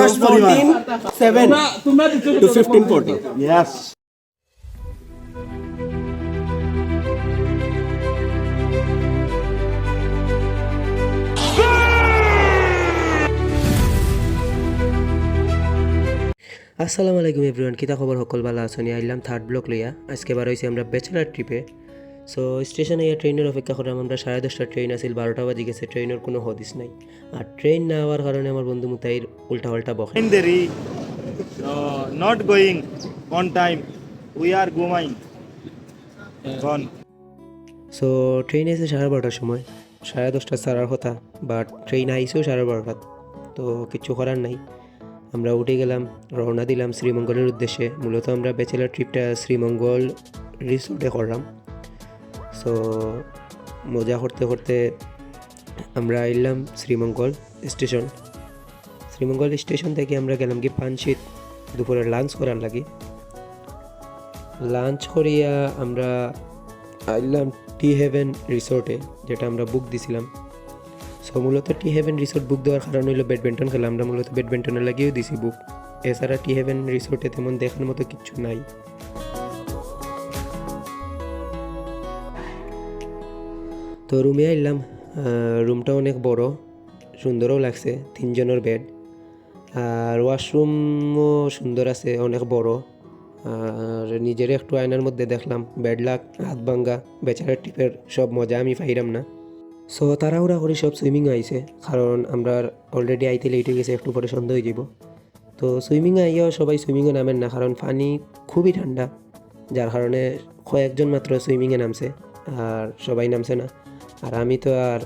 14-7 to 15-14. Yes. আসসালামু আলাইকুম everyone, কিতা খবর? সকল ভালো আছেন? আইলাম থার্ড ব্লক লইয়া। আজকে বার হয়েছি আমরা ব্যাচেলার ট্রিপে। সো স্টেশনে ট্রেনের অপেক্ষা করলাম আমরা। 10:30টার ট্রেন আসিল, 12টা বাজে গেছে। ট্রেনের কোনো হদিস নাই। আর ট্রেন না হওয়ার কারণে আমার বন্ধু মুতাইর উল্টা পাল্টা বকে। There not going on time. We are going. Gone. So train এসে 12:30টার সময়, 10:30টা ছাড়ার কথা, বাট ট্রেন আইসেও 12:30। তো কিছু করার নাই, আমরা উঠে গেলাম, রওনা দিলাম শ্রীমঙ্গলের উদ্দেশ্যে। মূলত আমরা ব্যাচেলার ট্রিপটা শ্রীমঙ্গল রিসোর্টে করলাম। সো মজা করতে করতে আমরা এলাম শ্রীমঙ্গল স্টেশন। শ্রীমঙ্গল স্টেশন থেকে আমরা গেলাম কি পানশিত দুপুরে লাঞ্চ করার লাগে। লাঞ্চ করিয়া আমরা আইলাম টি হেভেন রিসোর্টে, যেটা আমরা বুক দিছিলাম। সো মূলত টি হেভেন রিসোর্ট বুক দেওয়ার কারণ হইলো ব্যাডমিন্টন খেলা। আমরা মূলত ব্যাডমিন্টনের লাগিয়েও দিছি বুক। এছাড়া টি হেভেন রিসোর্টে তেমন দেখার মতো কিচ্ছু নাই। তো রুমে আইলাম। রুমটা অনেক বড়, সুন্দরও লাগছে, 3 জনের বেড। আর ওয়াশরুমও সুন্দর আছে, অনেক বড়। আর নিজের একটু আয়নার মধ্যে দেখলাম ব্যাড লাক, হাত ভাঙ্গা। ব্যাচেলার ট্রিপের সব মজা আমি পাইলাম না। সো তাড়াহুড়া করে সব সুইমিং আইছে, কারণ আমরা অলরেডি আইতে লেট হয়ে গেছে, একটু পরে সন্ধ্যা হয়ে যাব। তো সুইমিং আইয়াও সবাই সুইমিংয়ে নামেন না, কারণ পানি খুবই ঠান্ডা, যার কারণে কয়েকজন মাত্র সুইমিংয়ে নামছে, আর সবাই নামছে না। আর আমি তো আর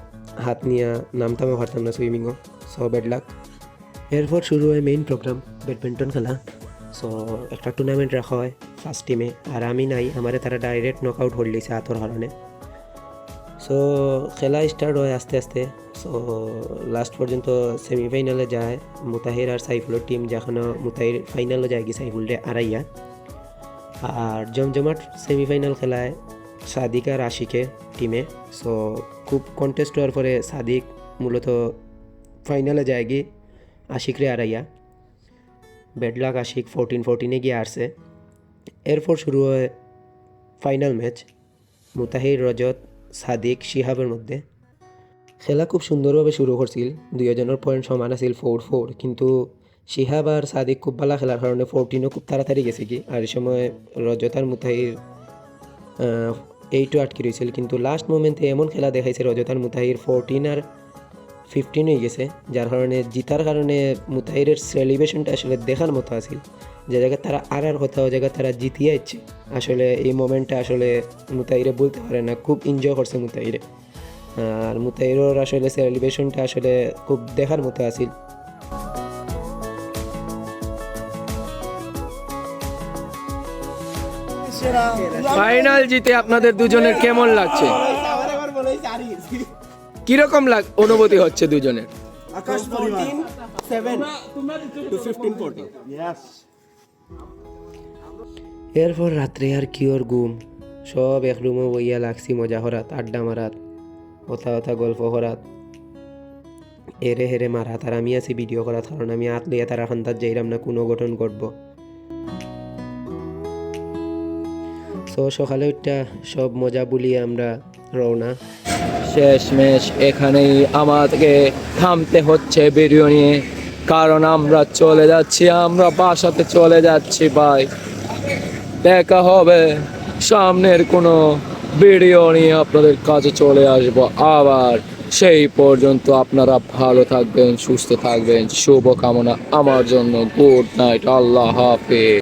হাত নিয়ে নামতামও পারতাম না সুইমিংও। So bad luck. এরপর শুরু হয় মেইন প্রোগ্রাম, ব্যাডমিন্টন খেলা। সো একটা টুর্নামেন্ট রাখা হয় ফার্স্ট টিমে, আর আমি নাই, আমারে তারা ডাইরেক্ট নক আউট হয়ে দিয়েছে হাতর কারণে। সো খেলা স্টার্ট হয় আস্তে আস্তে। সো লাস্ট পর্যন্ত সেমিফাইনালে যায় মুতাহির আর সাইফুলের টিম, যেখানে মুতাহির ফাইনালে যায় কি সাইফুলরে আড়াইয়া। আর জমজমাট সেমিফাইনাল খেলায় সাদিক আর আশিকের টিমে। সো খুব কন্টেস্ট হওয়ার পরে সাদিক মূলত ফাইনালে যায় গিয়ে আশিকরে আড়াইয়া। ব্যাডলাক আশিক 14-14 গিয়ে আসছে। এরপর শুরু হয় ফাইনাল ম্যাচ, মুতাহির, রজত, সাদিক, শিহাবের মধ্যে। খেলা খুব সুন্দরভাবে শুরু করছিল, দুজনের পয়েন্ট সমান আছিল 4-4। কিন্তু শিহাব আর সাদিক খুব ভালো খেলার কারণে 14ও খুব তাড়াতাড়ি গেছে কি। আর এই সময় রজত আর মুতাহির 8ও আটকে রয়েছিল। কিন্তু লাস্ট মোমেন্টে এমন খেলা দেখাইছে রজত আর মুতাহির 14 আর 15 হয়ে গেছে, যার কারণে জিতার কারণে মুতাহিরের সেলিব্রেশনটা আসলে দেখার মতো আছিল। যে জায়গায় তারা আর কথা, ও জায়গায় তারা জিতিয়ে যাচ্ছে। আসলে এই মোমেন্টটা আসলে মুতাহিরে বলতে পারে না, খুব এনজয় করছে মুতাহিরে। আর মুতাহিরের আসলে সেলিব্রেশনটা আসলে খুব দেখার মতো আছিল। ফাইনাল জিতে আপনাদের দুজনের কেমন লাগছে? কিরকম অনুভূতি হচ্ছে দুজনের? Akash 14-7 to 15-14. Yes. এরপর রাত্রে আর কি ওর ঘুম, সব এক রুমে বইয়া লাগছি মজা করাত, আড্ডা মারাত, কথা গল্প করাত, এরে হেরে মারাত। আর আমি আছি ভিডিও করাত, কারণ আমি হাত লইয়া তারা খান্তার যাইলাম না, কোনো ঘটন ঘটব। সো সকালে উঠটা সব মজা বলিয়ে আমরা রওনা। শেষমেশ এখানেই আমাদেরকে থামতে হচ্ছে ভিডিও নিয়ে, কারণ আমরা চলে যাচ্ছি, আমরা বাসাতে চলে যাচ্ছি ভাই। দেখা হবে সামনের কোনো ভিডিও নিয়ে, আপনাদের কাছে চলে আসবো আবার। সেই পর্যন্ত আপনারা ভালো থাকবেন, সুস্থ থাকবেন, শুভকামনা আমার জন্য। গুড নাইট, আল্লাহ হাফেজ।